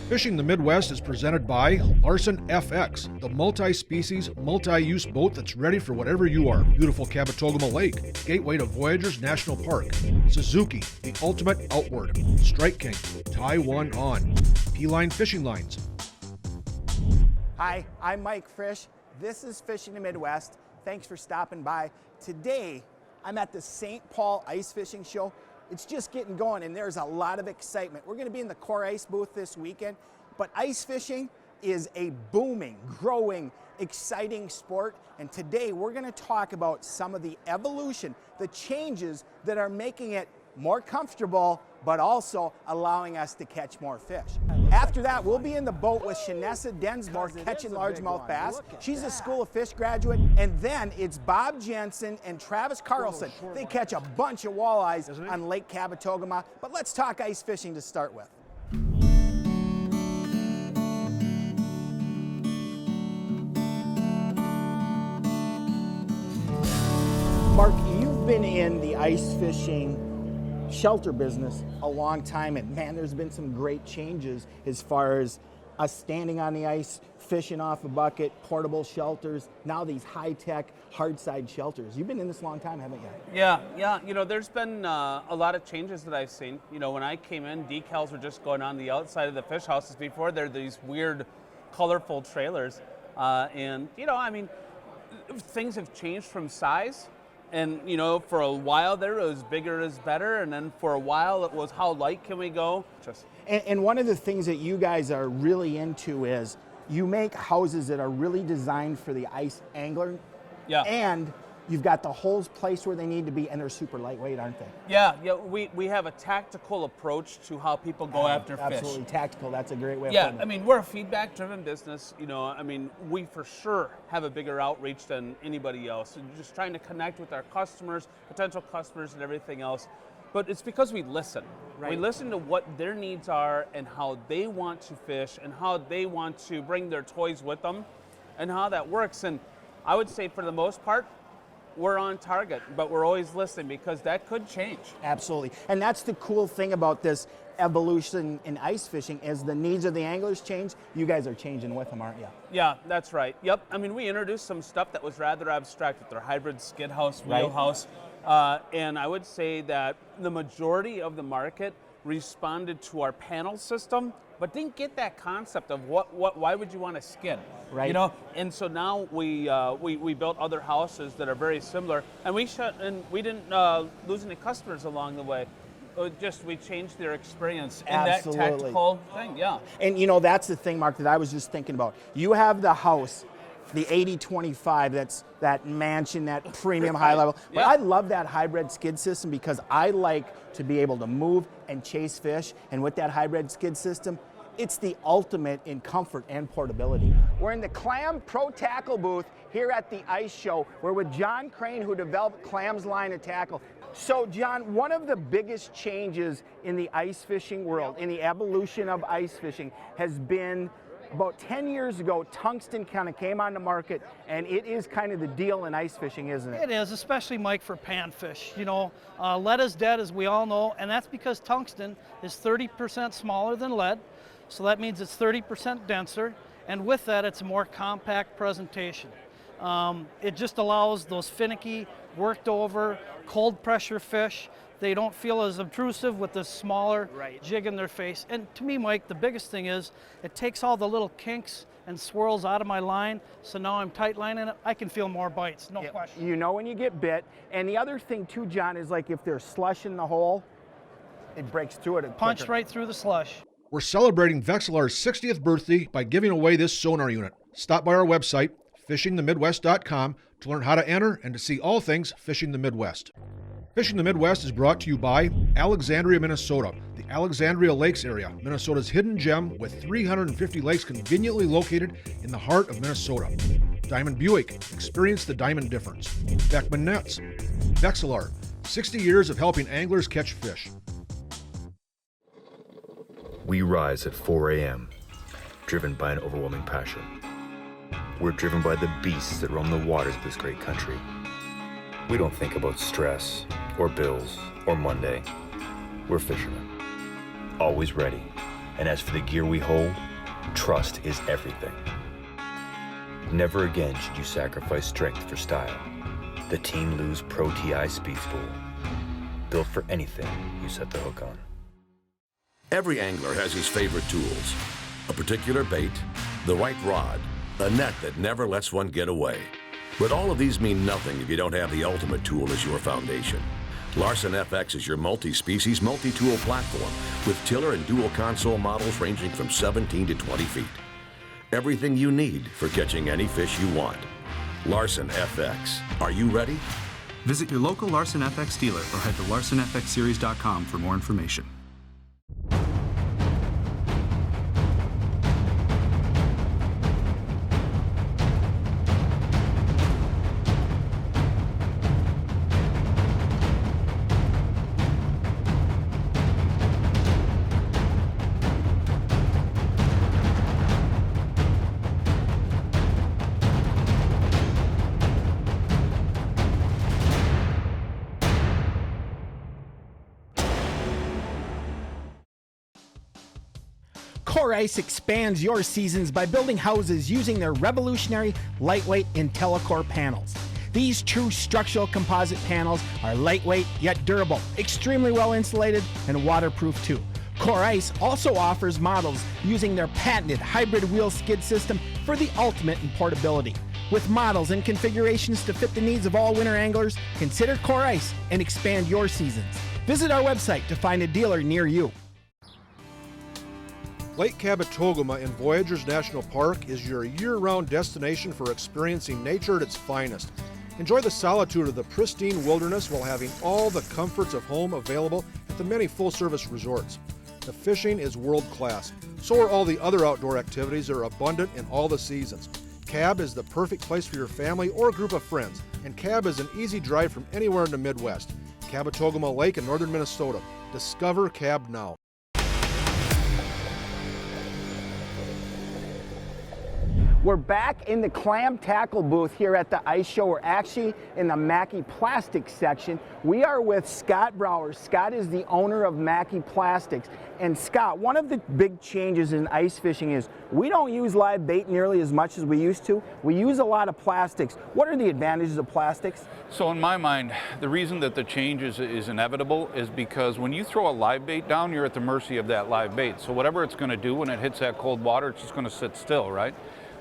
Fishing the Midwest is presented by Larson FX, the multi-species, multi-use boat that's ready for whatever you are. Beautiful Kabetogama Lake, gateway to Voyageurs National Park. Suzuki, the ultimate outboard. Strike King, tie one on. P-Line Fishing Lines. Hi, I'm Mike Frisch. This is Fishing the Midwest. Thanks for stopping by. Today, I'm at the St. Paul Ice Fishing Show. It's just getting going and there's a lot of excitement. We're going to be in the Core Ice booth this weekend, but ice fishing is a booming, growing, exciting sport. And today we're going to talk about some of the evolution, the changes that are making it more comfortable, but also allowing us to catch more fish. After that, we'll be in the boat with Shanessa Densmore catching largemouth bass. She's a School of Fish graduate. And then it's Bob Jensen and Travis Carlson. They catch a bunch of walleyes on Lake Kabetogama. But let's talk ice fishing to start with. Mark, you've been in the ice fishing shelter business a long time, and man, there's been some great changes as far as us standing on the ice, fishing off a bucket, portable shelters, now these high-tech hard side shelters. You've been in this a long time, haven't you? Yeah. You know, there's been a lot of changes that I've seen. You know, when I came in, decals were just going on the outside of the fish houses. Before, they're these weird, colorful trailers. And, you know, I mean, things have changed from size. And, you know, for a while there, it was bigger is better. And then for a while, it was how light can we go? And one of the things that you guys are really into is you make houses that are really designed for the ice angler. Yeah. And you've got the holes placed where they need to be, and they're super lightweight, aren't they? Yeah. We have a tactical approach to how people go after fish. Absolutely tactical. That's a great way of Yeah, putting it. I mean, we're a feedback-driven business. You know, I mean, we for sure have a bigger outreach than anybody else. And just trying to connect with our customers, potential customers, and everything else. But it's because we listen. Right. We listen to what their needs are and how they want to fish and how they want to bring their toys with them and how that works. And I would say for the most part, we're on target, but we're always listening because that could change. Absolutely. And that's the cool thing about this evolution in ice fishing is the needs of the anglers change. You guys are changing with them, aren't you? Yeah, that's right. Yep. I mean, we introduced some stuff that was rather abstract with our hybrid skid house, wheel house. And I would say that the majority of the market responded to our panel system, but didn't get that concept of why would you want to skid? Right. You know, and so now we built other houses that are very similar, and we didn't lose any customers along the way. We changed their experience in Absolutely. that tactical thing. Yeah. And you know, that's the thing, Mark, that I was just thinking about. You have the house, the 80-25, that's that mansion, that premium high level. But Yeah. I love that hybrid skid system because I like to be able to move and chase fish. And with that hybrid skid system, it's the ultimate in comfort and portability. We're in the Clam Pro Tackle booth here at the Ice Show. We're with John Crane, who developed Clam's line of tackle. So John, one of the biggest changes in the ice fishing world, in the evolution of ice fishing, has been about 10 years ago, Tungsten kind of came on the market, and it is kind of the deal in ice fishing, isn't it? It is, especially, Mike, for panfish. You know, lead is dead, as we all know, and that's because tungsten is 30% smaller than lead, so that means it's 30% denser, and with that, it's a more compact presentation. It just allows those finicky, worked over, cold pressure fish. They don't feel as obtrusive with the smaller jig in their face. And to me, Mike, the biggest thing is it takes all the little kinks and swirls out of my line, so now I'm tight lining it, I can feel more bites, no question. You know when you get bit. And the other thing too, John, is like if there's slush in the hole, it breaks through it. Punch right through the slush. We're celebrating Vexilar's 60th birthday by giving away this sonar unit. Stop by our website, fishingthemidwest.com, to learn how to enter and to see all things Fishing the Midwest. Fishing the Midwest is brought to you by Alexandria, Minnesota, the Alexandria Lakes area, Minnesota's hidden gem with 350 lakes conveniently located in the heart of Minnesota. Diamond Buick, experience the diamond difference. Beckman Nets, Vexilar, 60 years of helping anglers catch fish. We rise at 4 a.m., driven by an overwhelming passion. We're driven by the beasts that roam the waters of this great country. We don't think about stress, or bills, or Monday. We're fishermen, always ready, And as for the gear we hold, trust is everything. Never again should you sacrifice strength for style. The Team Lose Pro TI Speed Spool. Built for anything you set the hook on. Every angler has his favorite tools. A particular bait, the right rod, a net that never lets one get away. But all of these mean nothing if you don't have the ultimate tool as your foundation. Larson FX is your multi-species, multi-tool platform with tiller and dual console models ranging from 17 to 20 feet. Everything you need for catching any fish you want. Larson FX. Are you ready? Visit your local Larson FX dealer or head to larsonfxseries.com for more information. Core Ice expands your seasons by building houses using their revolutionary lightweight IntelliCore panels. These true structural composite panels are lightweight yet durable, extremely well insulated, and waterproof too. Core Ice also offers models using their patented hybrid wheel skid system for the ultimate in portability. With models and configurations to fit the needs of all winter anglers, consider Core Ice and expand your seasons. Visit our website to find a dealer near you. Lake Kabetogama in Voyageurs National Park is your year-round destination for experiencing nature at its finest. Enjoy the solitude of the pristine wilderness while having all the comforts of home available at the many full-service resorts. The fishing is world-class. So are all the other outdoor activities that are abundant in all the seasons. Cab is the perfect place for your family or group of friends, and Cab is an easy drive from anywhere in the Midwest. Kabetogama Lake in northern Minnesota. Discover Cab now. We're back in the clam tackle booth here at the ice show. We're actually in the Mackey Plastics section. We are with Scott Brower. Scott is the owner of Mackey Plastics. And Scott, one of the big changes in ice fishing is we don't use live bait nearly as much as we used to. We use a lot of plastics. What are the advantages of plastics? So in my mind, the reason that the change is inevitable is because when you throw a live bait down, you're at the mercy of that live bait. So whatever it's going to do when it hits that cold water, it's just going to sit still, right?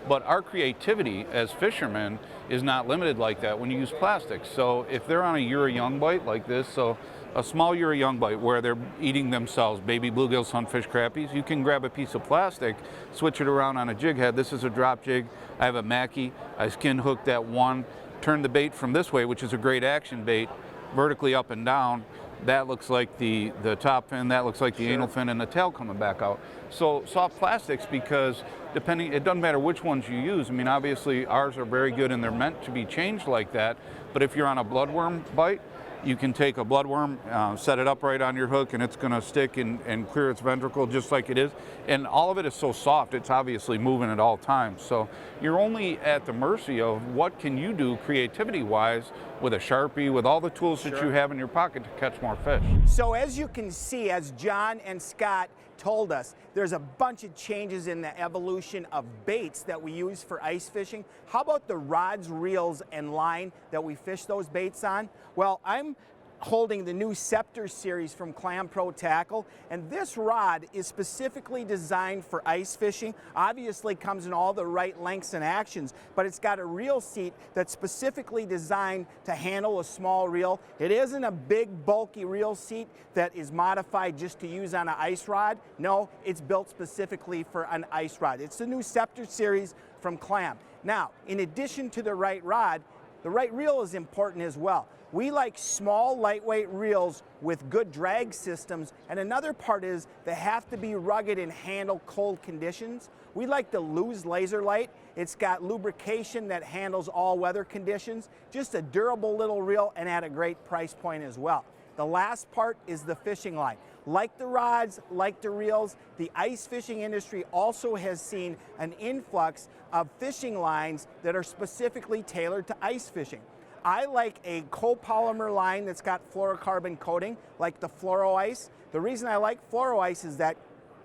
But our creativity as fishermen is not limited like that when you use plastics. So if they're on a Euro young bite like this, so a small Euro young bite where they're eating themselves, baby bluegill, sunfish, crappies, you can grab a piece of plastic, switch it around on a jig head. This is a drop jig. I have a Mackey. I skin hooked that one, turn the bait from this way, which is a great action bait, vertically up and down. That looks like the top fin, that looks like the anal fin, and the tail coming back out. So soft plastics, because depending, it doesn't matter which ones you use. I mean, obviously ours are very good and they're meant to be changed like that. But if you're on a bloodworm bite, you can take a bloodworm, set it up right on your hook, and it's going to stick and clear its ventricle just like it is. And all of it is so soft, it's obviously moving at all times. So you're only at the mercy of what can you do creativity-wise with a Sharpie, with all the tools that you have in your pocket to catch more fish. So as you can see, as John and Scott told us, there's a bunch of changes in the evolution of baits that we use for ice fishing. How about the rods, reels, and line that we fish those baits on? Well, I'm holding the new Scepter series from Clam Pro Tackle, and this rod is specifically designed for ice fishing. Obviously comes in all the right lengths and actions, but it's got a reel seat that's specifically designed to handle a small reel. It isn't a big bulky reel seat that is modified just to use on an ice rod. No, it's built specifically for an ice rod. It's the new Scepter series from Clam. Now, in addition to the right rod, the right reel is important as well. We like small, lightweight reels with good drag systems, and another part is they have to be rugged and handle cold conditions. We like the Lose Laser Light. It's got lubrication that handles all weather conditions. Just a durable little reel and at a great price point as well. The last part is the fishing line. Like the rods, like the reels, the ice fishing industry also has seen an influx of fishing lines that are specifically tailored to ice fishing. I like a copolymer line that's got fluorocarbon coating, like the Fluoro Ice. The reason I like Fluoro Ice is that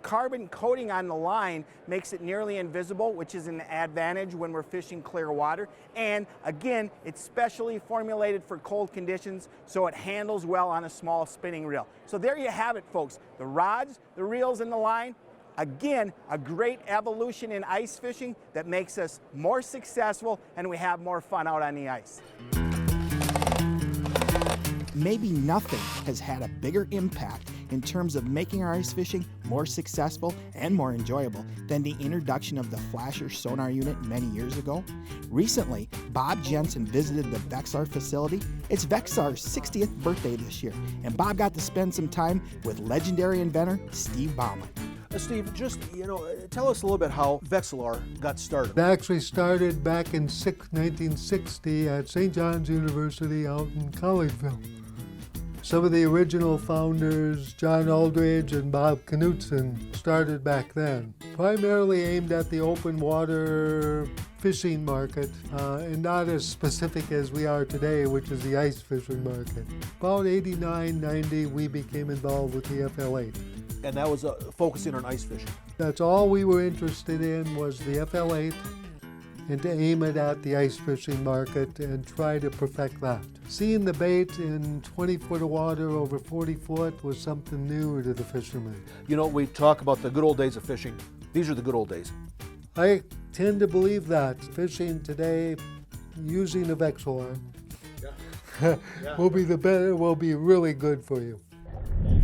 carbon coating on the line makes it nearly invisible, which is an advantage when we're fishing clear water. And again, it's specially formulated for cold conditions, so it handles well on a small spinning reel. So there you have it, folks. The rods, the reels, and the line. Again, a great evolution in ice fishing that makes us more successful and we have more fun out on the ice. Maybe nothing has had a bigger impact in terms of making our ice fishing more successful and more enjoyable than the introduction of the flasher sonar unit many years ago. Recently, Bob Jensen visited the Vexilar facility. It's Vexilar's 60th birthday this year, and Bob got to spend some time with legendary inventor Steve Bauman. Steve, just, tell us a little bit how Vexilar got started. It actually started back in 1960 at St. John's University out in Collegeville. Some of the original founders, John Aldridge and Bob Knutson, started back then. Primarily aimed at the open water fishing market, and not as specific as we are today, which is the ice fishing market. About 89, 90, we became involved with the FL8. And that was focusing on ice fishing. That's all we were interested in was the FL8, and to aim it at the ice fishing market and try to perfect that. Seeing the bait in 20 foot of water over 40 foot was something new to the fishermen. We talk about the good old days of fishing. These are the good old days. I tend to believe that. Fishing today using a Vexilar will be really good for you.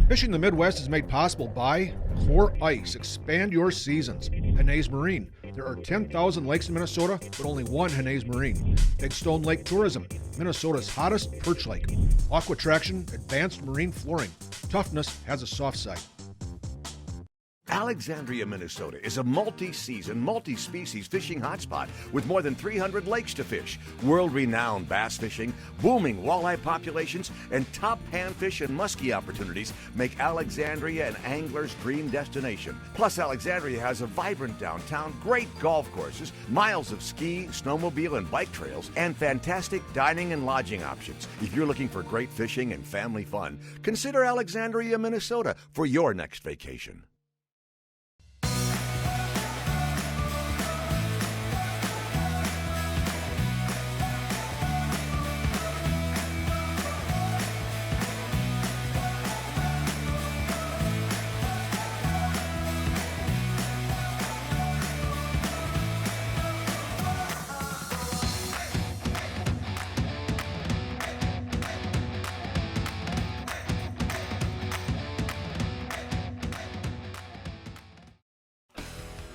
Fishing the Midwest is made possible by Core Ice. Expand your seasons. Henay's Marine. There are 10,000 lakes in Minnesota, but only one Henay's Marine. Big Stone Lake Tourism. Minnesota's hottest perch lake. Aqua Traction. Advanced marine flooring. Toughness has a soft side. Alexandria, Minnesota is a multi-season, multi-species fishing hotspot with more than 300 lakes to fish, world-renowned bass fishing, booming walleye populations, and top panfish and muskie opportunities make Alexandria an angler's dream destination. Plus, Alexandria has a vibrant downtown, great golf courses, miles of ski, snowmobile, and bike trails, and fantastic dining and lodging options. If you're looking for great fishing and family fun, consider Alexandria, Minnesota for your next vacation.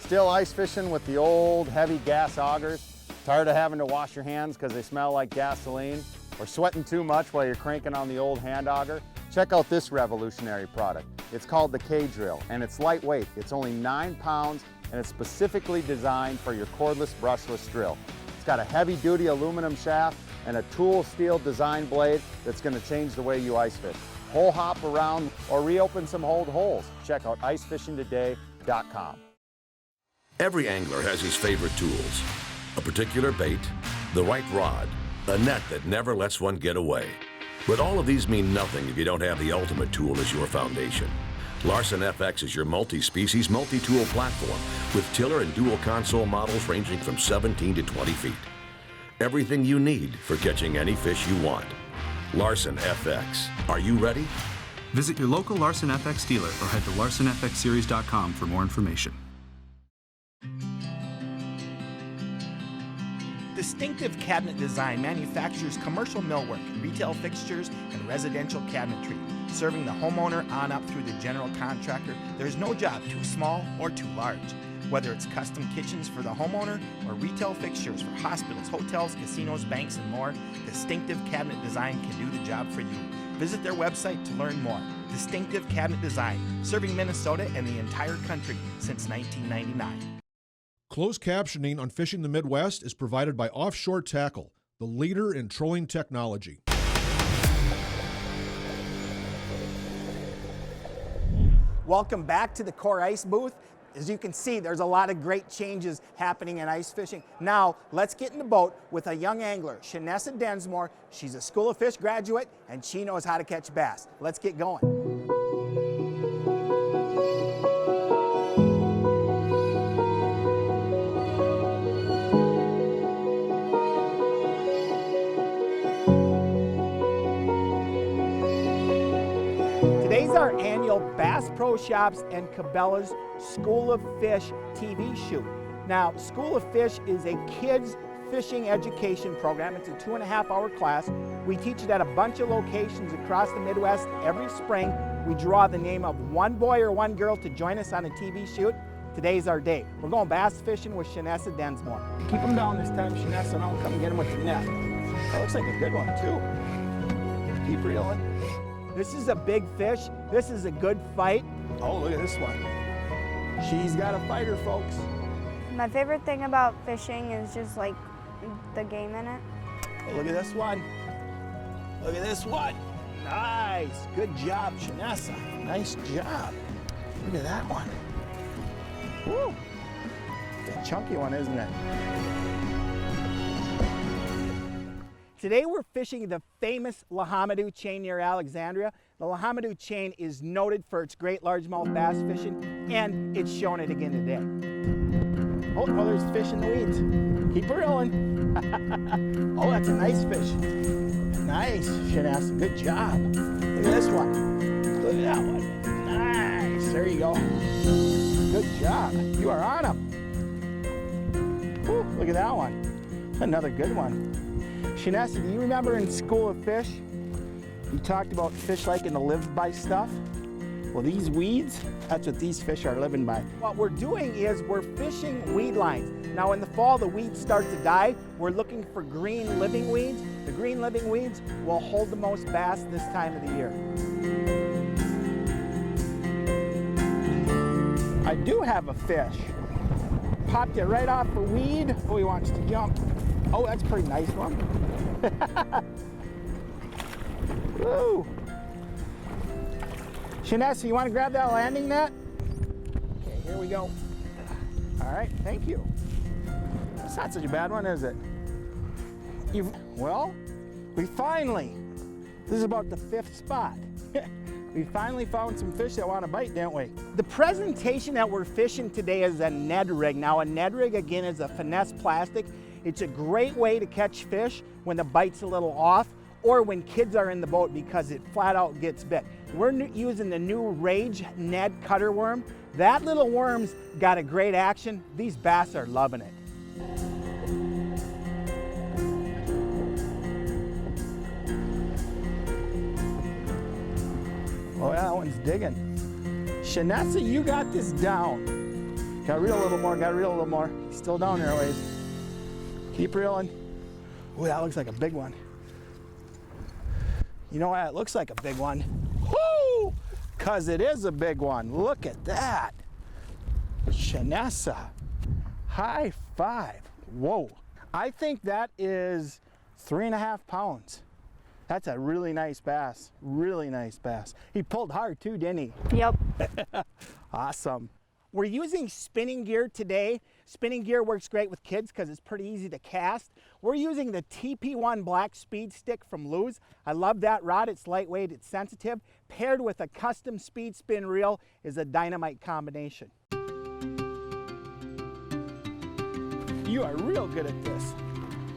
Still ice fishing with the old heavy gas augers? Tired of having to wash your hands because they smell like gasoline? Or sweating too much while you're cranking on the old hand auger? Check out this revolutionary product. It's called the K-Drill, and it's lightweight. It's only 9 pounds, and it's specifically designed for your cordless, brushless drill. It's got a heavy-duty aluminum shaft and a tool steel design blade that's going to change the way you ice fish. Hole hop around or reopen some old holes. Check out icefishingtoday.com. Every angler has his favorite tools. A particular bait, the right rod, a net that never lets one get away. But all of these mean nothing if you don't have the ultimate tool as your foundation. Larson FX is your multi-species, multi-tool platform with tiller and dual console models ranging from 17 to 20 feet. Everything you need for catching any fish you want. Larson FX. Are you ready? Visit your local Larson FX dealer or head to larsonfxseries.com for more information. Distinctive Cabinet Design manufactures commercial millwork, retail fixtures, and residential cabinetry. Serving the homeowner on up through the general contractor, there's no job too small or too large. Whether it's custom kitchens for the homeowner or retail fixtures for hospitals, hotels, casinos, banks, and more, Distinctive Cabinet Design can do the job for you. Visit their website to learn more. Distinctive Cabinet Design, serving Minnesota and the entire country since 1999. Closed captioning on Fishing the Midwest is provided by Offshore Tackle, the leader in trolling technology. Welcome back to the Core Ice booth. As you can see, there's a lot of great changes happening in ice fishing. Now, let's get in the boat with a young angler, Shanessa Densmore. She's a School of Fish graduate, and she knows how to catch bass. Let's get going. our annual Bass Pro Shops and Cabela's School of Fish TV shoot. Now, School of Fish is a kids fishing education program. It's a 2.5-hour class. We teach it at a bunch of locations across the Midwest every spring. We draw the name of one boy or one girl to join us on a TV shoot. Today's our day. We're going bass fishing with Shanessa Densmore. Keep them down this time, Shanessa, and I'll come get them with the net. That looks like a good one, too. Keep reeling. This is a big fish. This is a good fight. Oh, look at this one. She's got a fighter, folks. My favorite thing about fishing is just like the game in it. Oh, look at this one. Look at this one. Nice. Good job, Shanessa. Nice job. Look at that one. Woo. It's a chunky one, isn't it? Today we're fishing the famous Lahamadou chain near Alexandria. The Lahamadou chain is noted for its great largemouth bass fishing, and it's shown it again today. Oh, there's fish in the weeds. Keep reeling. Oh, that's a nice fish. Nice, Shanessa. Good job. Look at this one. Look at that one. Nice. There you go. Good job. You are on them. Woo, look at that one. Another good one. Shanessa, do you remember in School of Fish, you talked about fish liking to live by stuff? Well, these weeds, that's what these fish are living by. What we're doing is we're fishing weed lines. Now in the fall, the weeds start to die. We're looking for green living weeds. The green living weeds will hold the most bass this time of the year. I do have a fish. Popped it right off a weed. Oh, he wants to jump. Oh, that's a pretty nice one. Woo! Shanessa, you want to grab that landing net? Okay, here we go. All right, thank you. It's not such a bad one, is it? Well, this is about the 5th spot. We finally found some fish that want to bite, didn't we? The presentation that we're fishing today is a Ned rig. Now, a Ned rig, again, is a finesse plastic. It's a great way to catch fish when the bite's a little off or when kids are in the boat because it flat out gets bit. We're using the new Rage Ned cutter worm. That little worm's got a great action. These bass are loving it. Oh, that one's digging. Shanessa, you got this down. Gotta reel a little more, gotta reel a little more. Still down there a ways. Keep reeling. Oh, that looks like a big one. You know why it looks like a big one? Woo! Because it is a big one. Look at that. Shanessa, high five. Whoa. I think that is 3.5 pounds. That's a really nice bass. Really nice bass. He pulled hard too, didn't he? Yep. Awesome. We're using spinning gear today. Spinning gear works great with kids because it's pretty easy to cast. We're using the TP1 Black Speed Stick from Lew's. I love that rod. It's lightweight, it's sensitive. Paired with a custom speed spin reel is a dynamite combination. You are real good at this.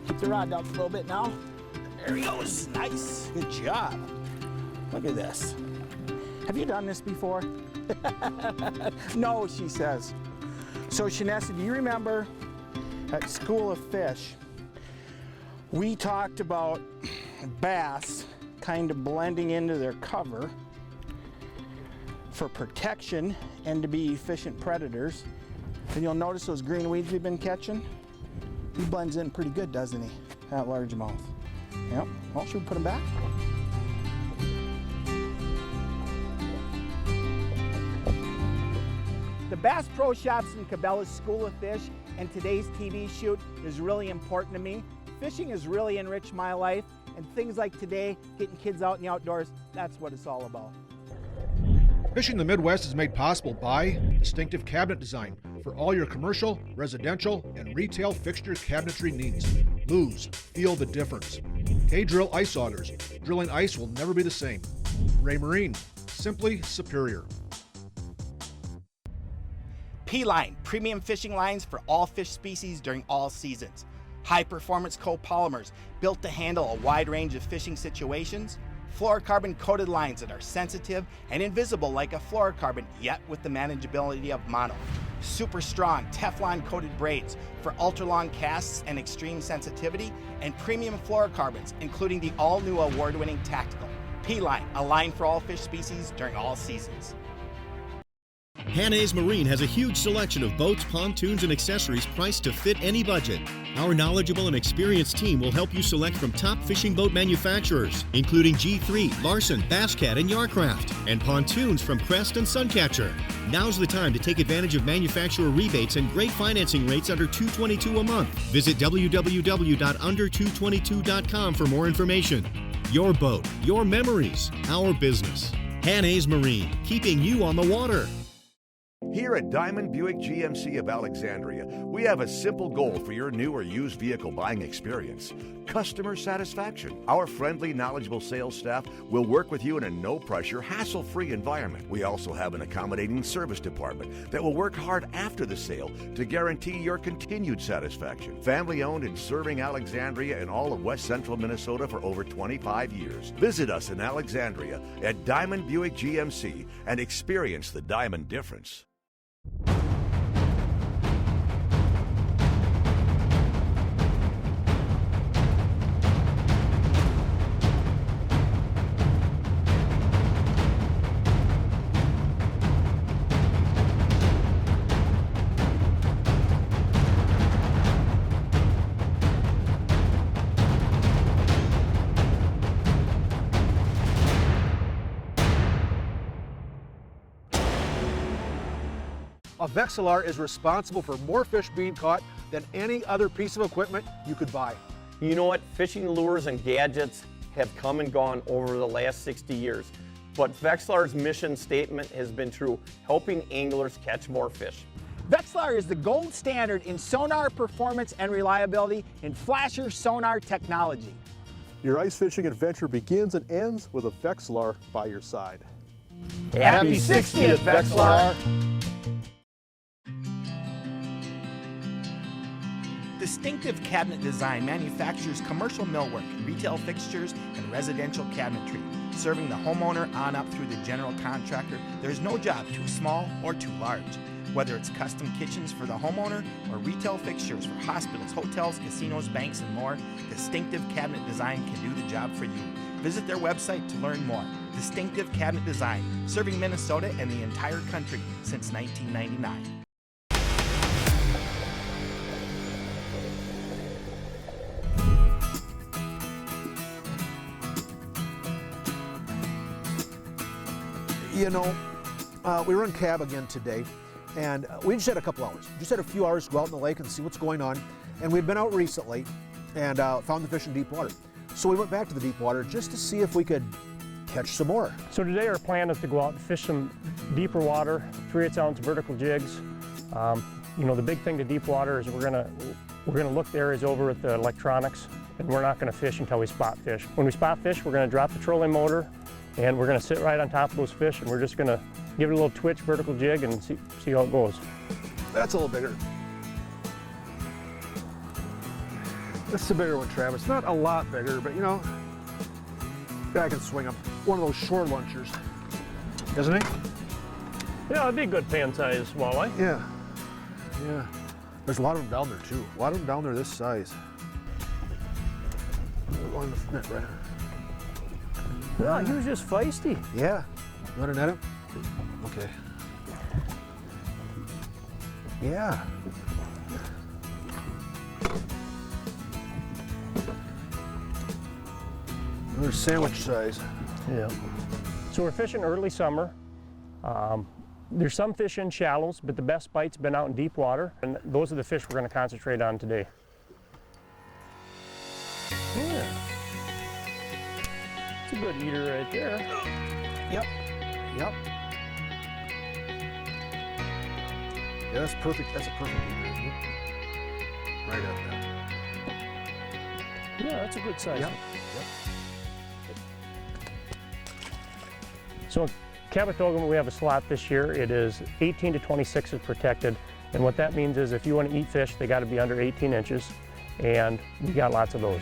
Keep the rod down a little bit now. There he goes. Nice. Good job. Look at this. Have you done this before? No, she says. So Shanessa, do you remember at School of Fish, we talked about bass kind of blending into their cover for protection and to be efficient predators. And you'll notice those green weeds we've been catching. He blends in pretty good, doesn't he? That largemouth. Yep. Well, should we put him back? The Bass Pro Shops in Cabela's School of Fish and today's TV shoot is really important to me. Fishing has really enriched my life, and things like today, getting kids out in the outdoors, that's what it's all about. Fishing the Midwest is made possible by distinctive cabinet design for all your commercial, residential, and retail fixture cabinetry needs. Lew's, feel the difference. K-Drill ice augers. Drilling ice will never be the same. Ray Marine, simply superior. P-Line, premium fishing lines for all fish species during all seasons. High-performance copolymers built to handle a wide range of fishing situations. Fluorocarbon-coated lines that are sensitive and invisible like a fluorocarbon, yet with the manageability of mono. Super strong Teflon-coated braids for ultra-long casts and extreme sensitivity, and premium fluorocarbons, including the all-new award-winning Tactical P-Line, a line for all fish species during all seasons. Hanna's Marine has a huge selection of boats, pontoons, and accessories priced to fit any budget. Our knowledgeable and experienced team will help you select from top fishing boat manufacturers, including G3, Larson, Basscat, and Yarcraft, and pontoons from Crest and Suncatcher. Now's the time to take advantage of manufacturer rebates and great financing rates under $222 a month. Visit www.under222.com for more information. Your boat, your memories, our business. Hanna's Marine, keeping you on the water. Here at Diamond Buick GMC of Alexandria, we have a simple goal for your new or used vehicle buying experience: customer satisfaction. Our friendly, knowledgeable sales staff will work with you in a no-pressure, hassle-free environment. We also have an accommodating service department that will work hard after the sale to guarantee your continued satisfaction. Family-owned and serving Alexandria and all of West Central Minnesota for over 25 years. Visit us in Alexandria at Diamond Buick GMC and experience the Diamond difference. A Vexilar is responsible for more fish being caught than any other piece of equipment you could buy. You know what? Fishing lures and gadgets have come and gone over the last 60 years. But Vexilar's mission statement has been true: helping anglers catch more fish. Vexilar is the gold standard in sonar performance and reliability in flasher sonar technology. Your ice fishing adventure begins and ends with a Vexilar by your side. Happy 60th, Vexilar! Distinctive Cabinet Design manufactures commercial millwork, retail fixtures, and residential cabinetry. Serving the homeowner on up through the general contractor, there's no job too small or too large. Whether it's custom kitchens for the homeowner or retail fixtures for hospitals, hotels, casinos, banks, and more, Distinctive Cabinet Design can do the job for you. Visit their website to learn more. Distinctive Cabinet Design, serving Minnesota and the entire country since 1999. You know, we were in cab again today, and we just had a couple hours. Just had a few hours to go out in the lake and see what's going on. And we'd been out recently and found the fish in deep water. So we went back to the deep water just to see if we could catch some more. So today our plan is to go out and fish some deeper water, 3/8 ounce vertical jigs. You know, the big thing to deep water is we're gonna look the areas over with the electronics, and we're not gonna fish until we spot fish. When we spot fish, we're gonna drop the trolling motor, and we're gonna sit right on top of those fish, and we're just gonna give it a little twitch, vertical jig, and see how it goes. That's a little bigger. This is a bigger one, Travis. Not a lot bigger, but you know, yeah, I can swing him. One of those shore lunchers, isn't he? Yeah, it'd be a good pan size walleye. Yeah, yeah. There's a lot of them down there too. A lot of them down there this size. On the net right. No, he was just feisty. Yeah. You want to net him? Okay. Yeah. They're sandwich size. Yeah. So we're fishing early summer. There's some fish in shallows, but the best bite's been out in deep water, and those are the fish we're going to concentrate on today. Yeah. It's a good eater right there. Yep. Yep. Yeah, that's perfect. That's a perfect eater. Right up there. Yeah, that's a good size. Yep. So in Kabetogama, we have a slot this year. It is 18 to 26 is protected. And what that means is if you want to eat fish, they got to be under 18 inches. And we got lots of those.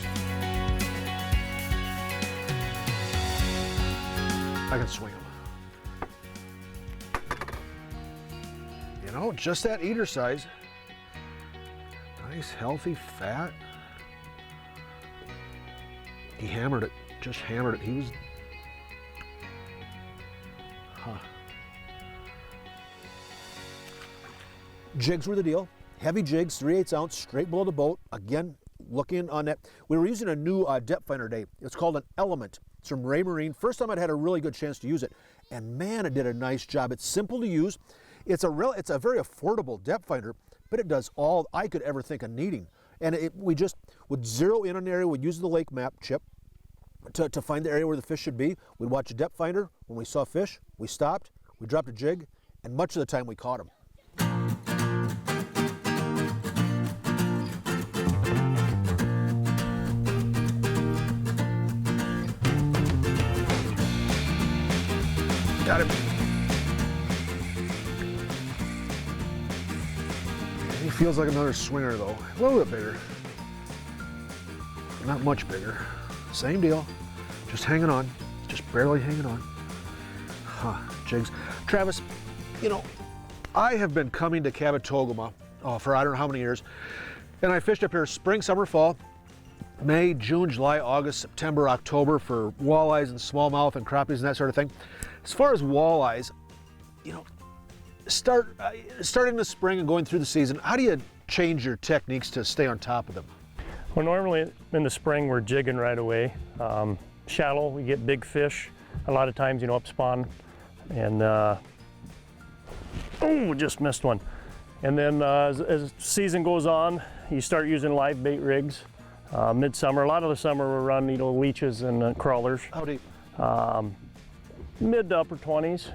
I can swing them. You know, just that eater size. Nice, healthy, fat. He hammered it, just hammered it. He was, Jigs were the deal. Heavy jigs, 3/8 ounce, straight below the boat. Again, looking on that. We were using a new depth finder today. It's called an Element. It's from Ray Marine. First time I'd had a really good chance to use it. And man, it did a nice job. It's simple to use. It's a very affordable depth finder, but it does all I could ever think of needing. And we just would zero in an area. We'd use the lake map chip to find the area where the fish should be. We'd watch a depth finder. When we saw fish, we stopped, we dropped a jig, and much of the time we caught them. Got him. He feels like another swinger though. A little bit bigger. Not much bigger. Same deal. Just hanging on. Just barely hanging on. Jigs. Travis, you know, I have been coming to Kabetogama for I don't know how many years. And I fished up here spring, summer, fall, May, June, July, August, September, October for walleyes and smallmouth and crappies and that sort of thing. As far as walleyes, you know, starting in the spring and going through the season, how do you change your techniques to stay on top of them? Well, normally in the spring we're jigging right away. Shallow, we get big fish. A lot of times, you know, up spawn. And, oh, just missed one. And then as season goes on, you start using live bait rigs. Midsummer, a lot of the summer we're running, you know, leeches and crawlers. How deep? Mid to upper 20s.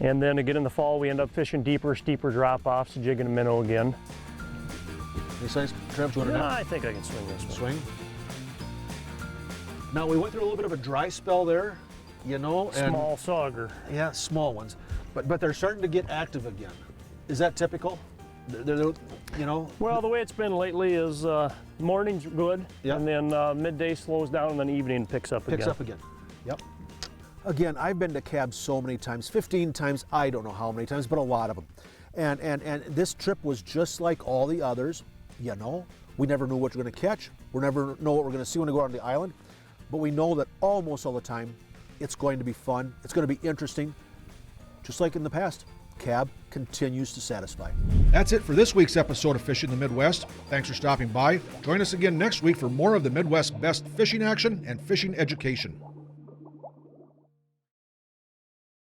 And then again in the fall we end up fishing deeper, steeper drop-offs, jigging a minnow again. Any size? Travis, you want to I think I can swing this one. Swing. Now we went through a little bit of a dry spell there, you know. And, small sauger. Yeah, small ones. But they're starting to get active again. Is that typical? They're, you know? Well, the way it's been lately is morning's good, and then midday slows down, and then evening picks up again. Picks up again, yep. Again, I've been to Cab so many times, 15 times, I don't know how many times, but a lot of them. And this trip was just like all the others, you know. We never knew what we're going to catch. We never know what we're going to see when we go out on the island. But we know that almost all the time, it's going to be fun. It's going to be interesting. Just like in the past, Cab continues to satisfy. That's it for this week's episode of Fishing the Midwest. Thanks for stopping by. Join us again next week for more of the Midwest's best fishing action and fishing education.